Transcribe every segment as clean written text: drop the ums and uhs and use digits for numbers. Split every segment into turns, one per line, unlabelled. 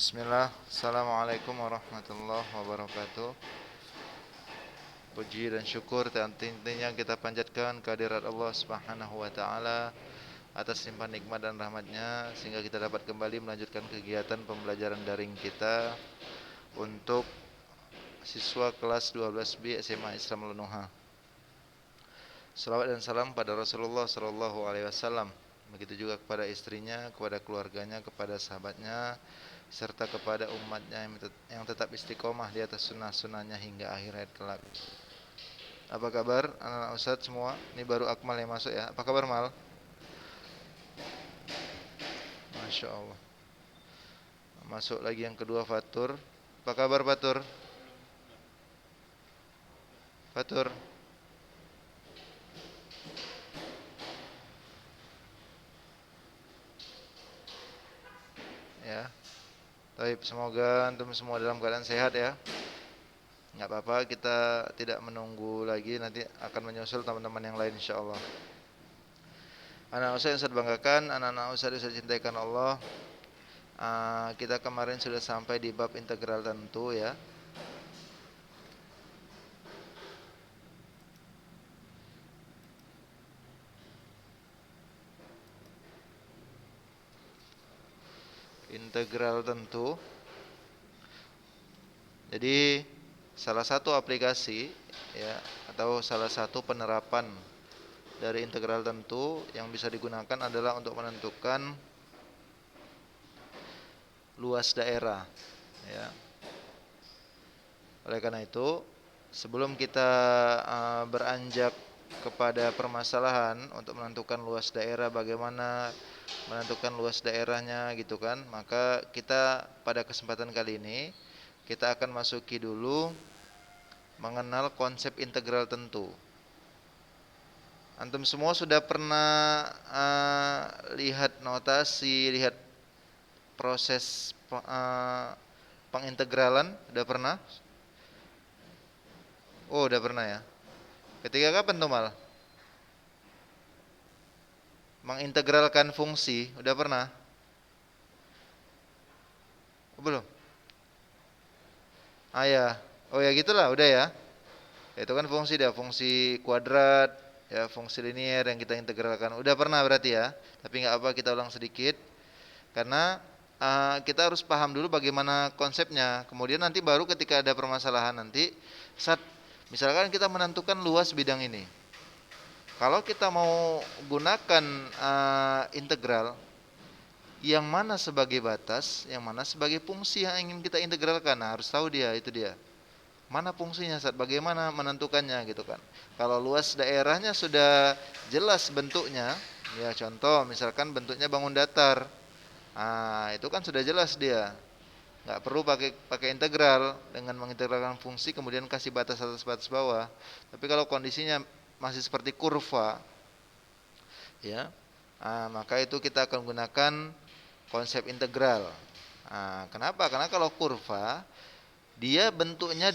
Bismillah, Assalamualaikum warahmatullahi wabarakatuh. Puji dan syukur tentunya kita panjatkan kehadirat Allah Subhanahu wa taala atas limpahan nikmat dan rahmatnya sehingga kita dapat kembali melanjutkan kegiatan pembelajaran daring kita untuk siswa kelas 12B SMA Islam Lenuha. Salawat dan salam pada Rasulullah sallallahu alaihi wasallam. Begitu juga kepada istrinya, kepada keluarganya, kepada sahabatnya, serta kepada umatnya yang tetap istiqomah di atas sunnah-sunnahnya hingga akhir hayat kelak. Apa kabar anak-anak Ustadz semua? Ini baru Akmal yang masuk ya. Apa kabar Mal? Masya Allah. Masuk lagi yang kedua Fatur. Apa kabar Fatur? Fatur. Ya. Baik, semoga antum semua dalam keadaan sehat ya. Nggak apa-apa, kita tidak menunggu lagi, nanti akan menyusul teman-teman yang lain insyaallah. Anak Ustaz yang saya banggakan, anak-anak Ustaz yang saya cintakan Allah, kita kemarin sudah sampai di bab integral tentu ya. Integral tentu. Jadi salah satu aplikasi ya atau salah satu penerapan dari integral tentu yang bisa digunakan adalah untuk menentukan luas daerah ya. Oleh karena itu, sebelum kita beranjak kepada permasalahan untuk menentukan luas daerah, bagaimana menentukan luas daerahnya gitu kan, maka kita pada kesempatan kali ini kita akan masuki dulu mengenal konsep integral tentu. Antum semua sudah pernah lihat notasi, lihat proses pengintegralan? Sudah pernah? Oh, udah pernah ya. Ketika kapan tuh Mal? Mengintegralkan fungsi, udah pernah? Oh, belum? Ya. Oh ya gitulah, udah ya. Itu kan fungsi dah, fungsi kuadrat, ya fungsi linier yang kita integralkan. Udah pernah berarti ya. Tapi nggak apa, kita ulang sedikit. Karena kita harus paham dulu bagaimana konsepnya. Kemudian nanti baru ketika ada permasalahan nanti, saat misalkan kita menentukan luas bidang ini. Kalau kita mau gunakan integral, yang mana sebagai batas, yang mana sebagai fungsi yang ingin kita integralkan. Nah, harus tahu dia, itu dia. Mana fungsinya, saat bagaimana menentukannya gitu kan. Kalau luas daerahnya sudah jelas bentuknya, ya contoh misalkan bentuknya bangun datar. Itu kan sudah jelas dia. Nggak perlu pakai integral dengan mengintegralkan fungsi kemudian kasih batas atas batas bawah. Tapi kalau kondisinya masih seperti kurva, ya, maka itu kita akan gunakan konsep integral. Kenapa? Karena kalau kurva dia bentuknya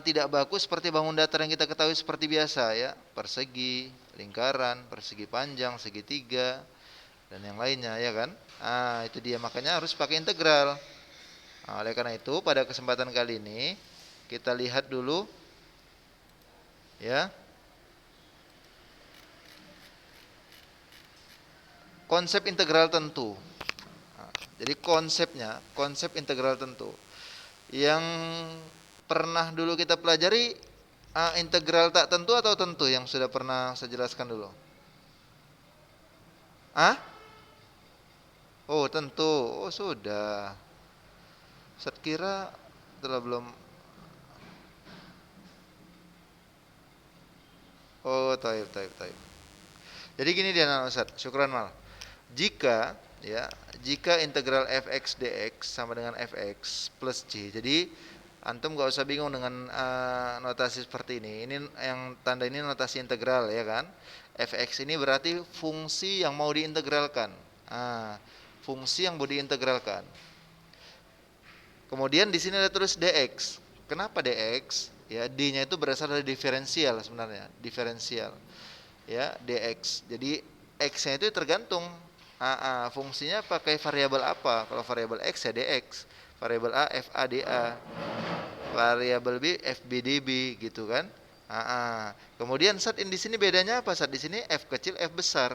tidak bagus seperti bangun datar yang kita ketahui seperti biasa ya, persegi, lingkaran, persegi panjang, segitiga dan yang lainnya ya kan. Itu dia, makanya harus pakai integral. Oleh karena itu pada kesempatan kali ini kita lihat dulu ya konsep integral tentu. Jadi konsep integral tentu yang pernah dulu kita pelajari, integral tak tentu atau tentu yang sudah pernah saya jelaskan dulu. Oh tentu, oh sudah. Saya kira telah belum. Oh taib. Jadi gini dia anak Ustaz, syukran Mal. Jika integral fx dx sama dengan fx plus c. Jadi antum gak usah bingung dengan notasi seperti ini. Ini yang tanda ini notasi integral ya kan. Fx ini berarti fungsi yang mau diintegralkan. Fungsi yang mau diintegralkan. Kemudian di sini ada tulis dx. Kenapa dx? Ya, d-nya itu berasal dari diferensial sebenarnya, diferensial. Ya, dx. Jadi x-nya itu tergantung Fungsinya pakai variabel apa? Kalau variabel X ya dx, variabel A FADA, variabel B FBDB gitu kan. Kemudian Ustadz di sini bedanya apa? Ustadz di sini F kecil F besar.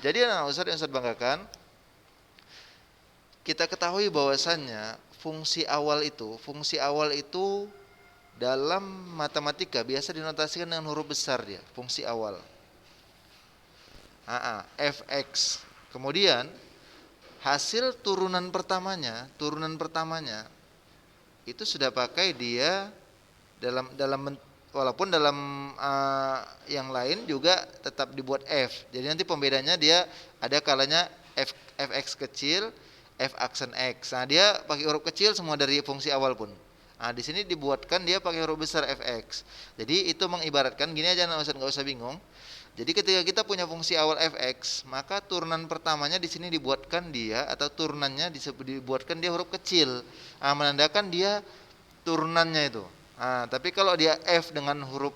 Jadi Ustadz yang Ustadz banggakan, kita ketahui bahwasannya fungsi awal itu dalam matematika biasa dinotasikan dengan huruf besar dia, fungsi awal. Fx. Kemudian hasil turunan pertamanya itu sudah pakai dia dalam walaupun dalam yang lain juga tetap dibuat f. Jadi nanti pembedanya dia ada kalanya fx kecil, f aksen x. Nah, dia pakai huruf kecil semua dari fungsi awal pun. Nah, di sini dibuatkan dia pakai huruf besar fx. Jadi itu mengibaratkan gini aja, Ustaz, nggak usah bingung. Jadi ketika kita punya fungsi awal fx, maka turunan pertamanya di sini dibuatkan dia atau turunannya dibuatkan dia huruf kecil. Menandakan dia turunannya itu. Tapi kalau dia f dengan huruf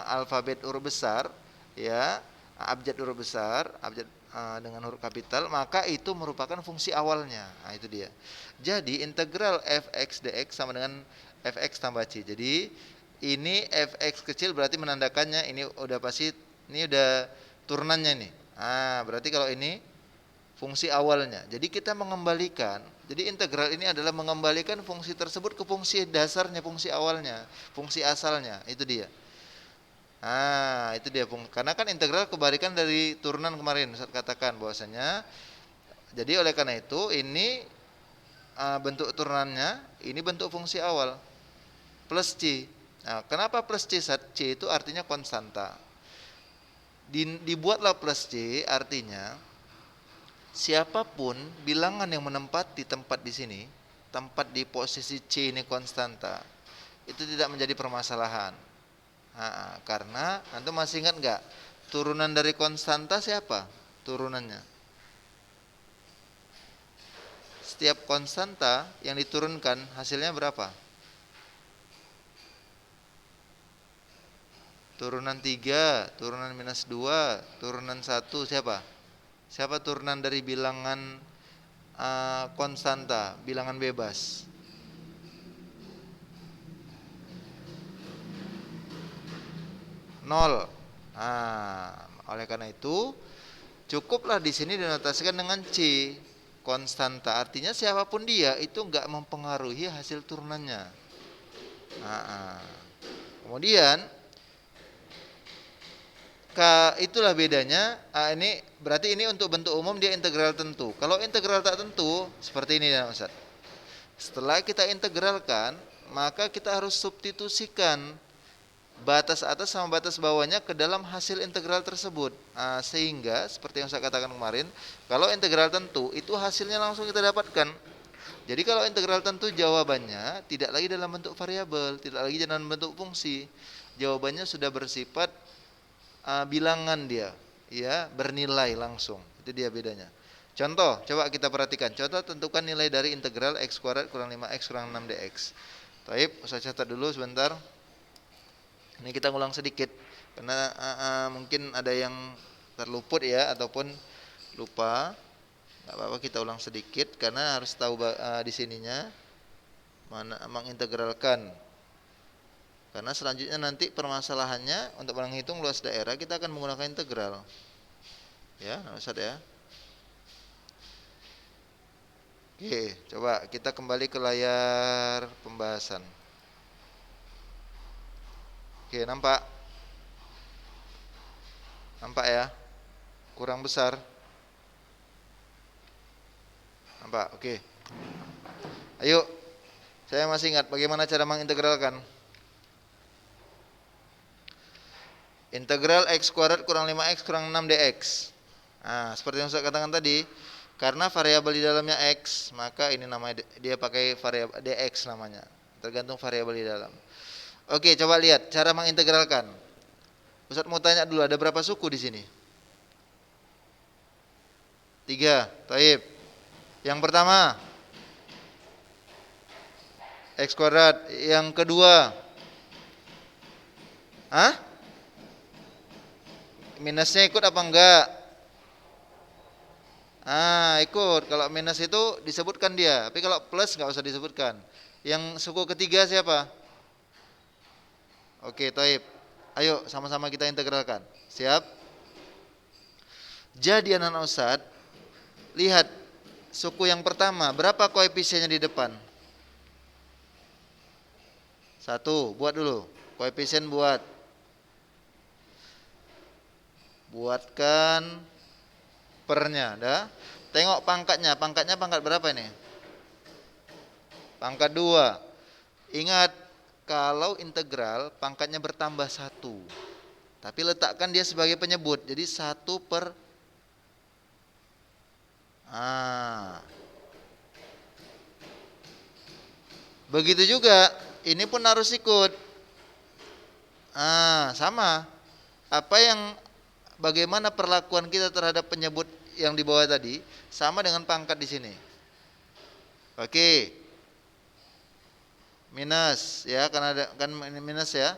alfabet huruf besar, ya, abjad huruf besar, abjad dengan huruf kapital, maka itu merupakan fungsi awalnya. Itu dia. Jadi integral fx dx sama dengan fx tambah c. Jadi ini fx kecil berarti menandakannya ini udah pasti, ini udah turunannya nih. Berarti kalau ini fungsi awalnya. Jadi kita mengembalikan, jadi integral ini adalah mengembalikan fungsi tersebut ke fungsi dasarnya, fungsi awalnya, fungsi asalnya. Itu dia. Itu dia. Karena kan integral kebalikan dari turunan kemarin Ustaz katakan bahwasanya. Jadi oleh karena itu ini bentuk turunannya, ini bentuk fungsi awal plus c. Kenapa plus c? C itu artinya konstanta. Dibuatlah plus c, artinya siapapun bilangan yang menempati tempat di sini, tempat di posisi c ini konstanta, itu tidak menjadi permasalahan. Karena antum masih ingat nggak, turunan dari konstanta siapa turunannya? Setiap konstanta yang diturunkan hasilnya berapa? Turunan 3, turunan minus 2, turunan 1, siapa? Siapa turunan dari bilangan konstanta, bilangan bebas? Nol. Oleh karena itu cukuplah di sini dinotasikan dengan C, konstanta. Artinya siapapun dia itu enggak mempengaruhi hasil turunannya. Kemudian itulah bedanya. Ini berarti ini untuk bentuk umum dia integral tentu. Kalau integral tak tentu seperti ini ya Ustaz. Setelah kita integralkan, maka kita harus substitusikan batas atas sama batas bawahnya ke dalam hasil integral tersebut. Sehingga seperti yang saya katakan kemarin, kalau integral tentu itu hasilnya langsung kita dapatkan. Jadi kalau integral tentu jawabannya tidak lagi dalam bentuk variabel, tidak lagi dalam bentuk fungsi. Jawabannya sudah bersifat bilangan dia, ya, bernilai langsung. Itu dia bedanya. Contoh, coba kita perhatikan. Contoh, tentukan nilai dari integral x kuadrat kurang 5x kurang 6 dx. Baik, saya catat dulu sebentar. Ini kita ngulang sedikit karena mungkin ada yang terluput ya ataupun lupa. Enggak apa-apa, kita ulang sedikit karena harus tahu di sininya mana mengintegralkan. Karena selanjutnya nanti permasalahannya untuk menghitung luas daerah kita akan menggunakan integral. Ya, Ustaz ya. Oke, coba kita kembali ke layar pembahasan. Oke, nampak? Nampak ya? Kurang besar. Nampak? Oke. Ayo. Saya masih ingat bagaimana cara mengintegralkan. Integral x kuadrat kurang 5x kurang 6 dx. Seperti yang saya katakan tadi, karena variabel di dalamnya x, maka ini namanya dia pakai variabel dx namanya. Tergantung variabel di dalam. Oke, coba lihat cara mengintegralkan. Ustaz mau tanya dulu, ada berapa suku di sini? 3. Taib. Yang pertama x kuadrat, yang kedua minusnya ikut apa enggak? Ah, ikut. Kalau minus itu disebutkan dia, tapi kalau plus nggak usah disebutkan. Yang suku ketiga siapa? Oke, Toib. Ayo sama-sama kita integralkan. Siap? Jadi anak-anak Ustadz, lihat suku yang pertama, berapa koefisiennya di depan? 1, buat dulu. Koefisien buat. Buatkan pernya, dah. Tengok pangkatnya. Pangkatnya pangkat berapa ini? Pangkat 2. Ingat, kalau integral pangkatnya bertambah 1. Tapi letakkan dia sebagai penyebut. Jadi 1 per. Begitu juga, ini pun harus ikut. Sama. Bagaimana perlakuan kita terhadap penyebut yang di bawah tadi, sama dengan pangkat di sini. Oke. Minus ya, karena kan minus ya.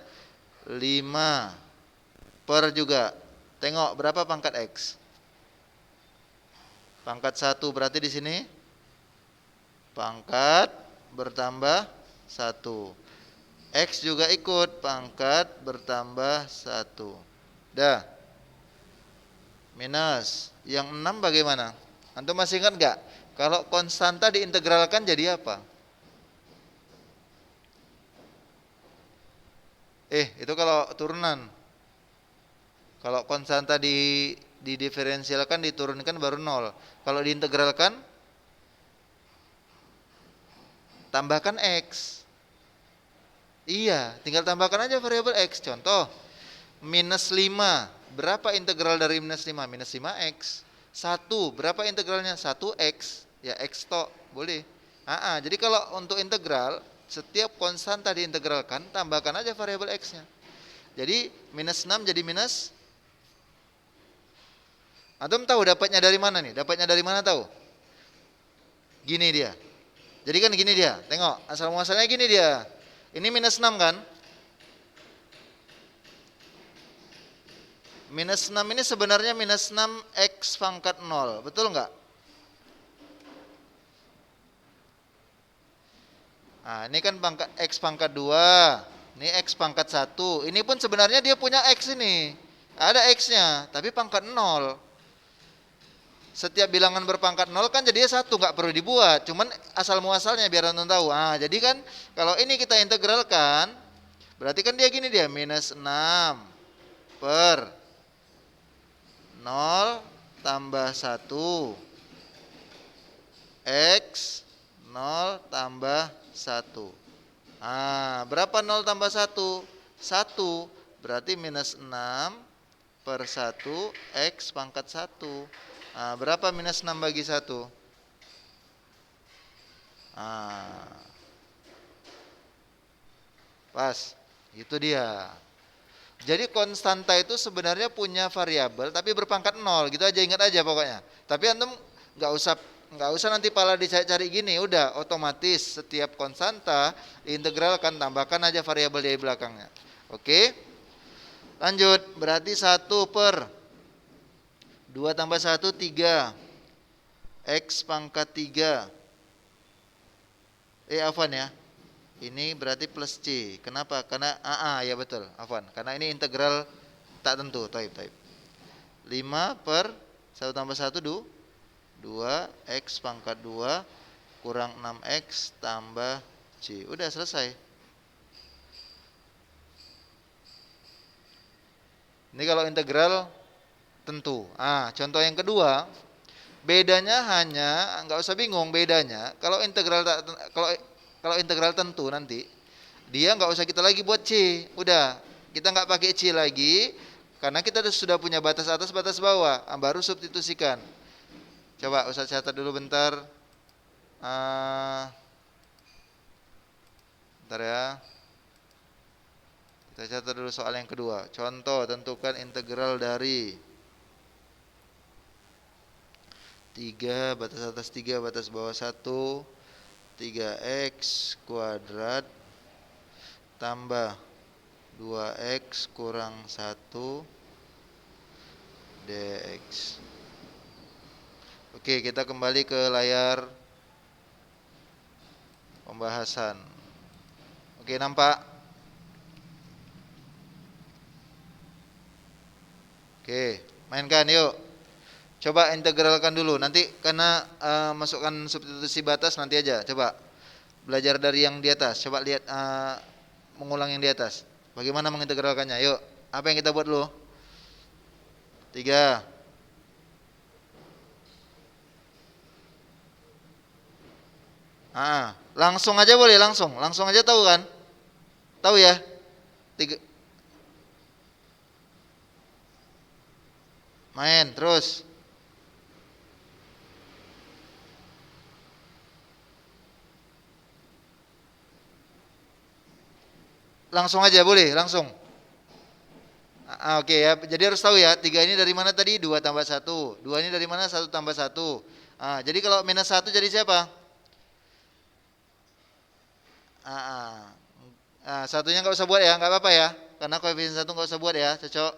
5 per juga. Tengok berapa pangkat X? Pangkat 1 berarti di sini pangkat bertambah 1. X juga ikut, pangkat bertambah 1. Dah. Minus. Yang 6 bagaimana? Antum masih ingat gak? Kalau konstanta diintegralkan jadi apa? Itu kalau turunan. Kalau konstanta didiferensialkan, diturunkan baru 0. Kalau diintegralkan, tambahkan X. Iya, tinggal tambahkan aja variabel X. Contoh, minus 5. Berapa integral dari minus 5? Minus 5X. 1, berapa integralnya? 1X. Ya X tok, boleh. Jadi kalau untuk integral, setiap konstanta diintegralkan, tambahkan aja variabel X-nya. Jadi minus 6 jadi minus. Antum tahu dapatnya dari mana nih? Dapatnya dari mana tahu? Gini dia. Jadi kan gini dia. Tengok, asal muasalnya gini dia. Ini minus 6 kan? Minus 6 ini sebenarnya minus 6X pangkat 0. Betul nggak? Ini kan pangkat X pangkat 2. Ini X pangkat 1. Ini pun sebenarnya dia punya X ini. Ada X-nya, tapi pangkat 0. Setiap bilangan berpangkat 0 kan jadinya 1, nggak perlu dibuat. Cuman asal muasalnya biar antum tahu. Jadi kan kalau ini kita integralkan, berarti kan dia gini dia, minus 6 per 0 tambah 1 X 0 tambah 1. Berapa 0 tambah 1? 1. Berarti minus 6 per 1 X pangkat 1. Berapa minus 6 bagi 1? Pas. Itu dia. Jadi konstanta itu sebenarnya punya variabel tapi berpangkat 0. Gitu aja, ingat aja pokoknya. Tapi antum nggak usah nanti pala dicari-cari gini, udah otomatis setiap konstanta diintegralkan, tambahkan aja variabel di belakangnya. Oke. Lanjut, berarti 1 per 2 tambah 1 3 X pangkat 3. Afwan ya. Ini berarti plus C. Kenapa? Karena ya betul, afwan. Karena ini integral tak tentu, taib. 5 per 1 tambah 1 2 X pangkat 2 kurang 6X tambah C. Udah selesai. Ini kalau integral tentu. Contoh yang kedua, bedanya hanya, nggak usah bingung bedanya. Kalau integral tentu nanti dia nggak usah kita lagi buat C. Udah, kita nggak pakai C lagi karena kita sudah punya batas atas, batas bawah. Baru substitusikan. Coba Ustaz catat dulu bentar. Bentar ya. Kita catat dulu soal yang kedua. Contoh, tentukan integral dari 3 batas atas 3 batas bawah 1 3X kuadrat tambah 2X kurang 1 dx. Oke, kita kembali ke layar pembahasan. Oke, nampak? Oke, mainkan yuk. Coba integralkan dulu. Nanti karena masukkan substitusi batas nanti aja. Coba belajar dari yang di atas. Coba lihat mengulang yang di atas. Bagaimana mengintegralkannya? Yuk. Apa yang kita buat dulu? 3. Langsung aja boleh, langsung aja, tahu kan? Tahu ya? 3. Main terus. Langsung aja boleh, langsung. Oke ya, jadi harus tahu ya, 3 ini dari mana tadi? 2 tambah 1. 2 ini dari mana? 1 tambah 1. Jadi kalau minus 1 jadi siapa? Satunya nggak usah buat ya, nggak apa-apa ya, karena koefisien 1 nggak usah buat ya, cocok.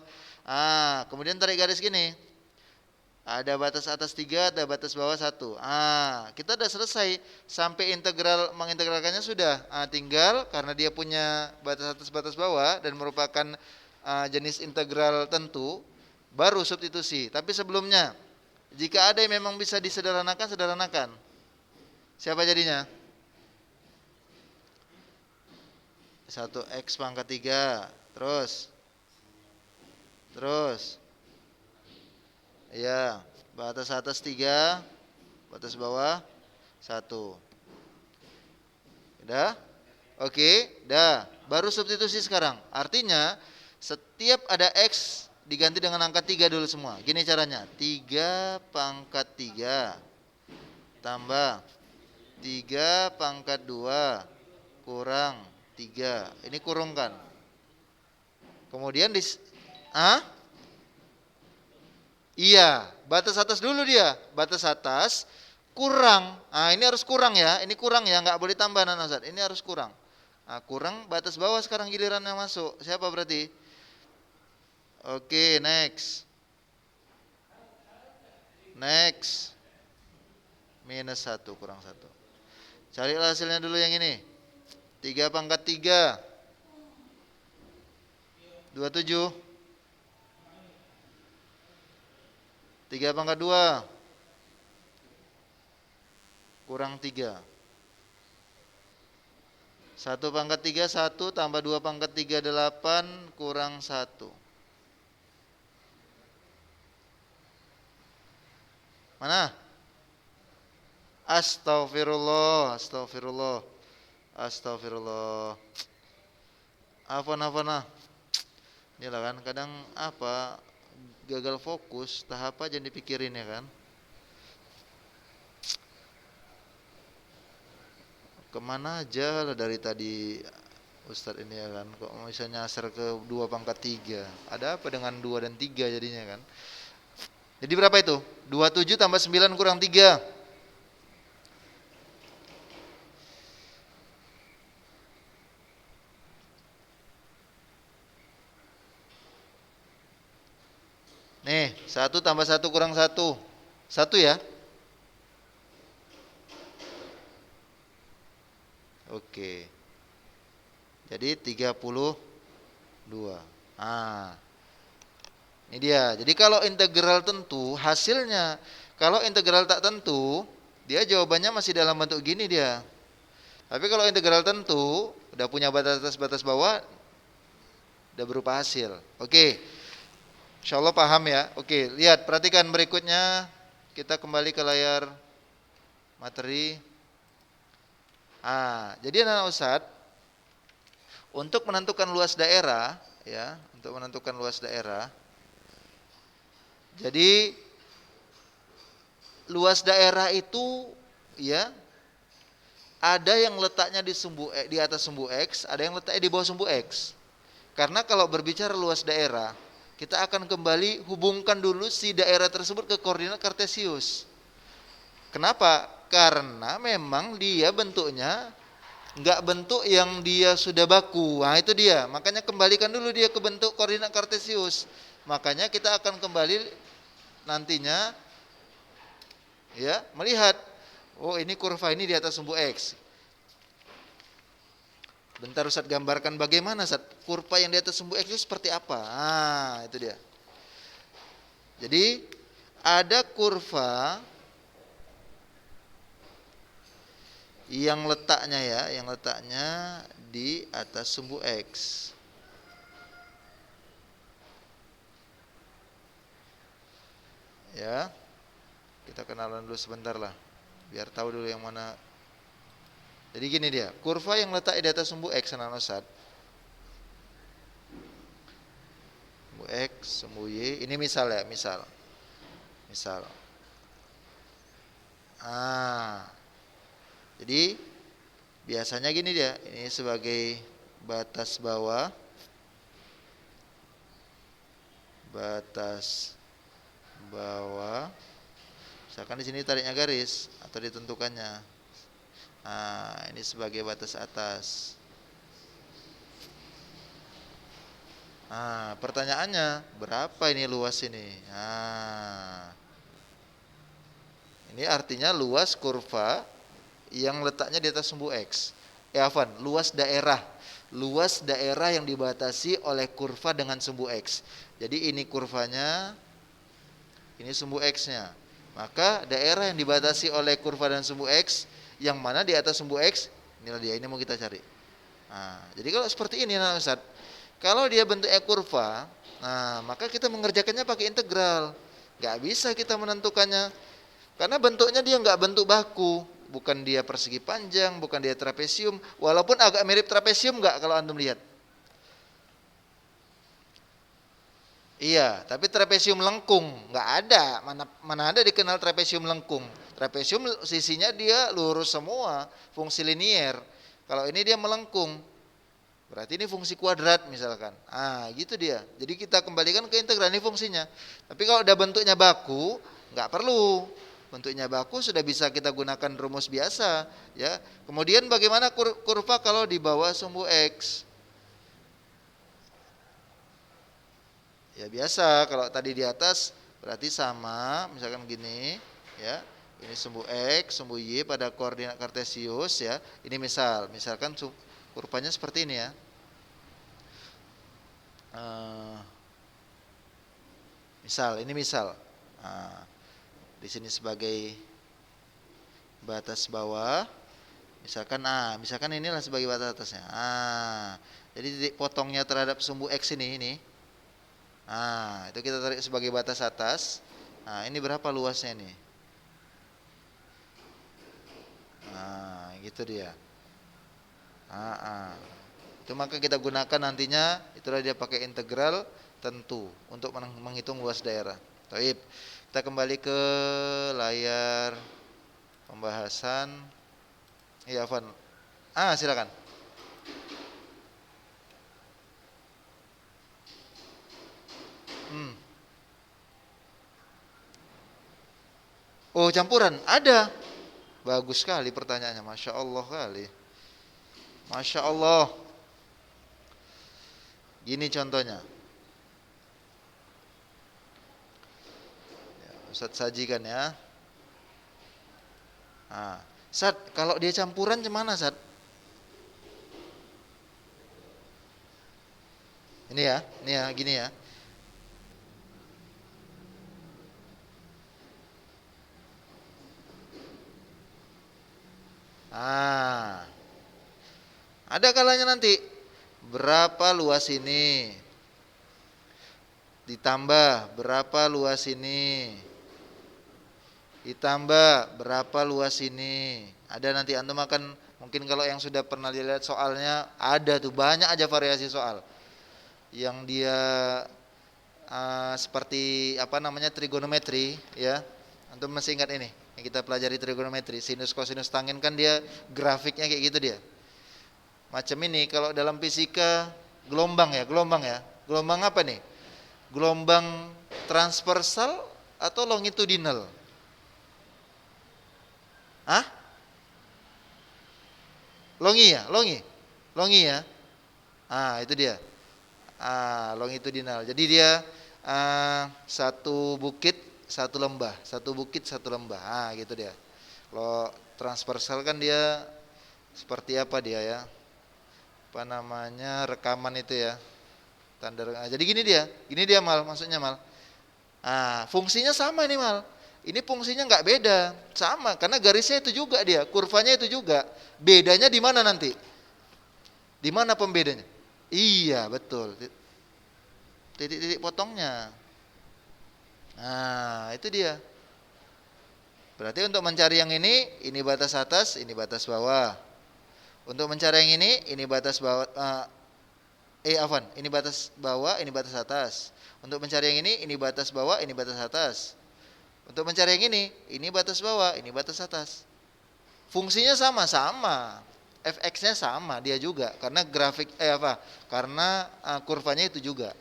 Kemudian tarik garis gini, ada batas atas 3, ada batas bawah 1. Kita udah selesai sampai mengintegralkannya sudah. Tinggal karena dia punya batas atas batas bawah dan merupakan jenis integral tentu, baru substitusi. Tapi sebelumnya, jika ada yang memang bisa disederhanakan, sederhanakan. Siapa jadinya? 1x pangkat 3. Terus. Ya, batas atas 3, batas bawah 1. Udah? Oke, dah. Baru substitusi sekarang. Artinya, setiap ada x diganti dengan angka 3 dulu semua. Gini caranya. 3 pangkat 3 tambah 3 pangkat 2 kurang 3. Ini kurungkan. Kemudian iya, batas atas dulu dia. Batas atas kurang. Ini harus kurang ya. Ini kurang ya, nggak boleh tambah Ustaz. Ini harus kurang. Kurang batas bawah sekarang gilirannya masuk. Siapa berarti? Oke, next. Minus 1 kurang 1. Carilah hasilnya dulu yang ini. 3 pangkat 3 27. 3 pangkat 2 kurang 3. 1 pangkat 3 1 tambah 2 pangkat 3 8 kurang 1. Mana? Astagfirullah. Afwan. Inilah kan kadang gagal fokus, tahap aja yang dipikirin ya kan. Kemana aja lah dari tadi Ustadz ini ya kan, kok bisa nyasar ke 2 pangkat 3. Ada apa dengan 2 dan 3 jadinya kan. Jadi berapa itu? 27 tambah 9 kurang 3. Nih, 1 tambah 1 kurang 1. 1 ya. Oke. Jadi 32. Ini dia. Jadi kalau integral tentu hasilnya, kalau integral tak tentu, dia jawabannya masih dalam bentuk gini dia. Tapi kalau integral tentu, udah punya batas atas batas bawah, udah berupa hasil. Oke. Insyaallah paham ya. Oke, lihat, perhatikan berikutnya. Kita kembali ke layar materi. Jadi anak Ustadz, untuk menentukan luas daerah, ya, jadi luas daerah itu, ya, ada yang letaknya di atas sumbu X, ada yang letaknya di bawah sumbu X. Karena kalau berbicara luas daerah, kita akan kembali hubungkan dulu si daerah tersebut ke koordinat kartesius. Kenapa? Karena memang dia bentuknya nggak bentuk yang dia sudah baku. Itu dia. Makanya kembalikan dulu dia ke bentuk koordinat kartesius. Makanya kita akan kembali nantinya Ya, melihat, oh ini kurva ini di atas sumbu X. Bentar Ustaz gambarkan bagaimana Ustaz kurva yang di atas sumbu X itu seperti apa. Itu dia. Jadi ada kurva yang letaknya di atas sumbu X. Ya. Kita kenalan dulu sebentar lah, biar tahu dulu yang mana. Jadi gini dia, kurva yang letak di atas sumbu X, anak-anak Ustaz. Sumbu X, sumbu Y, ini misal ya, misal. Jadi biasanya gini dia, ini sebagai batas bawah, misalkan di sini tariknya garis atau ditentukannya. Ini sebagai batas atas. Pertanyaannya, berapa ini luas ini? Ini artinya luas kurva yang letaknya di atas sumbu X. Afwan, luas daerah yang dibatasi oleh kurva dengan sumbu X. Jadi ini kurvanya, ini sumbu X-nya. Maka daerah yang dibatasi oleh kurva dan sumbu X, yang mana di atas sumbu X, inilah dia, ini mau kita cari. Jadi kalau seperti ini Ustaz, kalau dia bentuknya kurva, maka kita mengerjakannya pakai integral. Gak bisa kita menentukannya, karena bentuknya dia nggak bentuk baku, bukan dia persegi panjang, bukan dia trapesium, walaupun agak mirip trapesium nggak kalau antum lihat. Iya, tapi trapesium lengkung nggak ada. Mana ada dikenal trapesium lengkung. Trapesium sisinya dia lurus semua, fungsi linier. Kalau ini dia melengkung, berarti ini fungsi kuadrat misalkan. Gitu dia. Jadi kita kembalikan ke integral, ini fungsinya. Tapi kalau udah bentuknya baku, nggak perlu. Bentuknya baku sudah bisa kita gunakan rumus biasa, ya. Kemudian bagaimana kurva kalau di bawah sumbu X? Ya biasa, kalau tadi di atas berarti sama, misalkan gini, ya. Ini sumbu X, sumbu Y pada koordinat kartesius, ya. Ini misalkan kurvanya seperti ini, ya. Misal. Di sini sebagai batas bawah, misalkan inilah sebagai batas atasnya. Jadi titik potongnya terhadap sumbu X ini. Itu kita tarik sebagai batas atas. Ini berapa luasnya nih? Gitu dia. Itu maka kita gunakan nantinya, itulah dia pakai integral tentu untuk menghitung luas daerah. Baik. Kita kembali ke layar pembahasan. Iya, Van. Silakan. Oh, campuran ada. Bagus sekali pertanyaannya, Masya Allah kali. Masya Allah. Gini contohnya. Ustaz sajikan ya. Ustaz, kalau dia campuran gimana, Ustaz? Ini ya, gini ya. Ada kalanya nanti berapa luas ini ditambah berapa luas ini ditambah berapa luas ini. Ada nanti antum akan, mungkin kalau yang sudah pernah lihat soalnya, ada tuh banyak aja variasi soal yang dia seperti trigonometri, ya. Antum masih ingat ini yang kita pelajari trigonometri, sinus kosinus tangent, kan dia grafiknya kayak gitu dia. Macam ini kalau dalam fisika gelombang ya. Gelombang apa nih? Gelombang transversal atau longitudinal? Longi ya. Itu dia. Longitudinal. Jadi dia satu bukit satu lembah, satu bukit satu lembah. Ah, gitu dia. Kalau transversal kan dia seperti apa dia ya? Apa namanya? Rekaman itu ya. Tanda. Jadi gini dia mal, maksudnya mal. Ah, fungsinya sama ini mal. Ini fungsinya nggak beda, sama karena garisnya itu juga dia, kurvanya itu juga. Bedanya di mana nanti? Di mana pembedanya? Iya betul, titik-titik potongnya. Nah itu dia. Berarti untuk mencari yang ini batas atas, ini batas bawah. Untuk mencari yang ini batas bawah. Afwan, ini batas bawah, ini batas atas. Untuk mencari yang ini batas bawah, ini batas atas. Untuk mencari yang ini batas bawah, ini batas atas. Fungsinya sama-sama. Fx-nya sama dia juga karena grafik Karena kurvanya itu juga.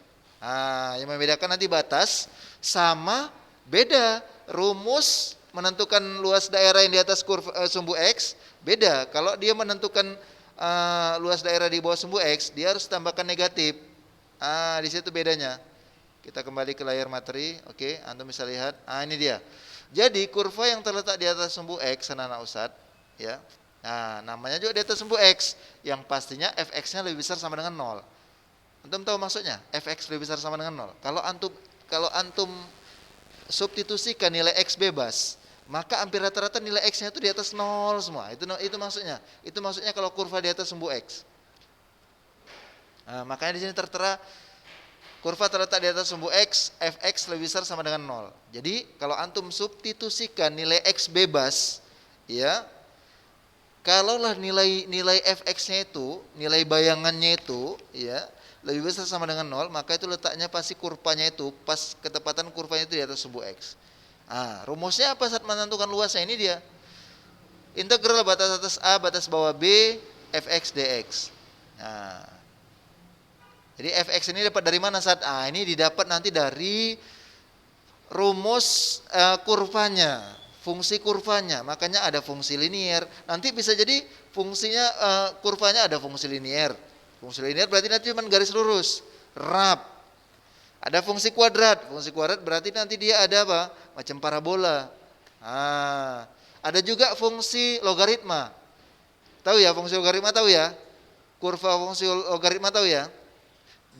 Yang membedakan nanti batas sama beda. Rumus menentukan luas daerah yang di atas sumbu X beda. Kalau dia menentukan luas daerah di bawah sumbu X, dia harus tambahkan negatif. Di situ bedanya. Kita kembali ke layar materi. Oke, antum bisa lihat. Ini dia. Jadi kurva yang terletak di atas sumbu X, anak-anak Ustadz, ya. Nah, namanya juga di atas sumbu X, yang pastinya fx-nya lebih besar sama dengan 0. Antum tahu maksudnya? Fx lebih besar sama dengan 0. Kalau antum substitusikan nilai X bebas, maka hampir rata-rata nilai X-nya itu di atas 0 semua. Itu maksudnya. Itu maksudnya kalau kurva di atas sumbu X. Nah, makanya di sini tertera kurva terletak di atas sumbu X, fx lebih besar sama dengan 0. Jadi kalau antum substitusikan nilai X bebas, ya, kalaulah nilai fx-nya itu, nilai bayangannya itu, ya, lebih besar sama dengan 0, maka itu letaknya pasti kurvanya itu, pas ketepatan kurvanya itu di atas sumbu X. Rumusnya apa saat menentukan luasnya? Ini dia. Integral batas atas A, batas bawah B, fx dx. Jadi fx ini dapat dari mana saat? Ini didapat nanti dari rumus kurvanya, fungsi kurvanya. Makanya ada fungsi linier. Nanti bisa jadi fungsinya kurvanya ada fungsi linier. Fungsi linier berarti nanti cuma garis lurus, rap. Ada fungsi kuadrat. Fungsi kuadrat berarti nanti dia ada apa? Macam parabola. Ada juga fungsi logaritma. Tahu ya fungsi logaritma, tahu ya? Kurva fungsi logaritma tahu ya?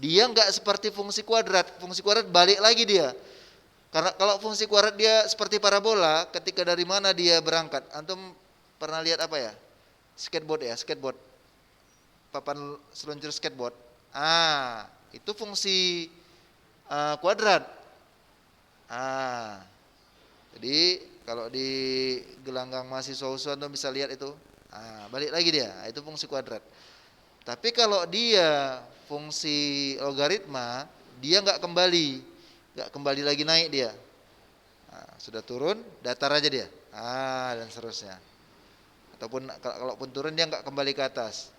Dia nggak seperti fungsi kuadrat. Fungsi kuadrat balik lagi dia. Karena kalau fungsi kuadrat dia seperti parabola, ketika dari mana dia berangkat? Antum pernah lihat apa ya? Skateboard ya, skateboard. Papan seluncur skateboard. Itu fungsi kuadrat. Jadi kalau di gelanggang mahasiswa antum bisa lihat itu. Balik lagi dia, itu fungsi kuadrat. Tapi kalau dia fungsi logaritma, dia nggak kembali lagi naik dia. Sudah turun, datar aja dia. Dan seterusnya. Ataupun kalaupun turun dia nggak kembali ke atas.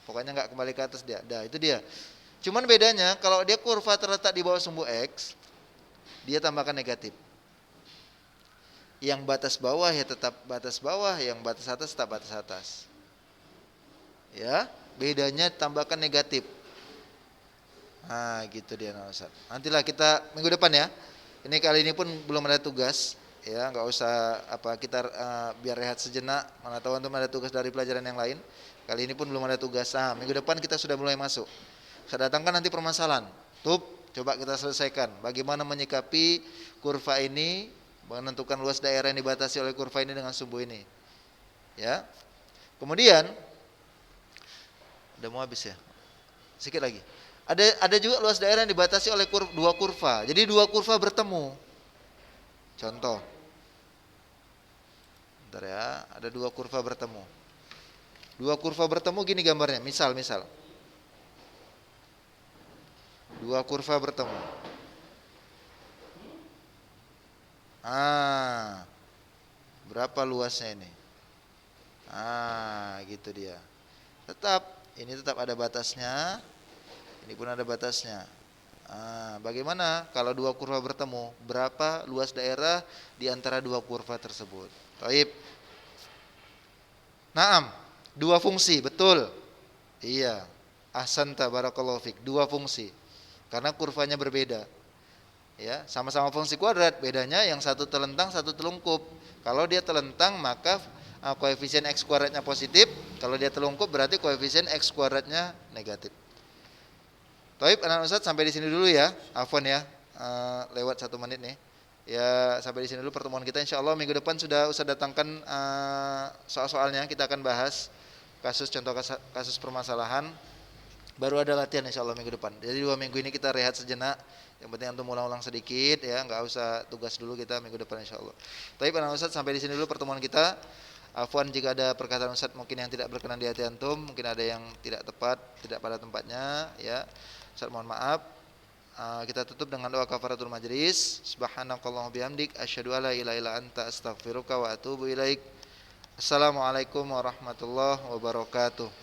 Pokoknya nggak kembali ke atas dia. Itu dia. Cuman bedanya kalau dia kurva terletak di bawah sumbu X, dia tambahkan negatif. Yang batas bawah ya tetap batas bawah, yang batas atas tetap batas atas. Ya, bedanya tambahkan negatif. Gitu dia Ustaz. Nantilah kita minggu depan ya. Ini kali ini pun belum ada tugas, ya nggak usah kita biar rehat sejenak. Mana tahu antum ada tugas dari pelajaran yang lain. Kali ini pun belum ada tugas. Minggu depan kita sudah mulai masuk. Saya datangkan nanti permasalahan. Coba kita selesaikan. Bagaimana menyikapi kurva ini, menentukan luas daerah yang dibatasi oleh kurva ini dengan sumbu ini. Ya. Kemudian udah mau habis ya. Sedikit lagi. Ada juga luas daerah yang dibatasi oleh dua kurva. Jadi dua kurva bertemu. Contoh. Bentar ya, ada dua kurva bertemu. Dua kurva bertemu gini gambarnya. Misal. Dua kurva bertemu. Berapa luasnya ini? Gitu dia. Ini tetap ada batasnya. Ini pun ada batasnya. Bagaimana kalau dua kurva bertemu? Berapa luas daerah di antara dua kurva tersebut? Taib. Naam, dua fungsi, betul. Iya. Ahsanta barakallahu fik, dua fungsi. Karena kurvanya berbeda. Ya, sama-sama fungsi kuadrat, bedanya yang satu telentang, satu telungkup. Kalau dia telentang maka koefisien x kuadratnya positif, kalau dia telungkup berarti koefisien x kuadratnya negatif. Taib anak Ustadz sampai di sini dulu ya. Afwan ya. Lewat 1 menit nih. Ya, sampai di sini dulu pertemuan kita. Insya Allah minggu depan sudah datangkan soal-soalnya, kita akan bahas contoh kasus permasalahan. Baru ada latihan insya Allah minggu depan. Jadi 2 minggu ini kita rehat sejenak. Yang penting antum ulang-ulang sedikit ya, nggak usah tugas dulu, kita minggu depan insya Allah. Tapi anak Ustadz sampai di sini dulu pertemuan kita. Afwan jika ada perkataan Ustadz mungkin yang tidak berkenan di hati antum, mungkin ada yang tidak tepat, tidak pada tempatnya ya. Ustadz mohon maaf. Kita tutup dengan doa kafaratul majlis. Subhanakallahumma bihamdik asyhadu alla ilaha illa anta astaghfiruka wa atubu ilaik. Assalamualaikum warahmatullahi wabarakatuh.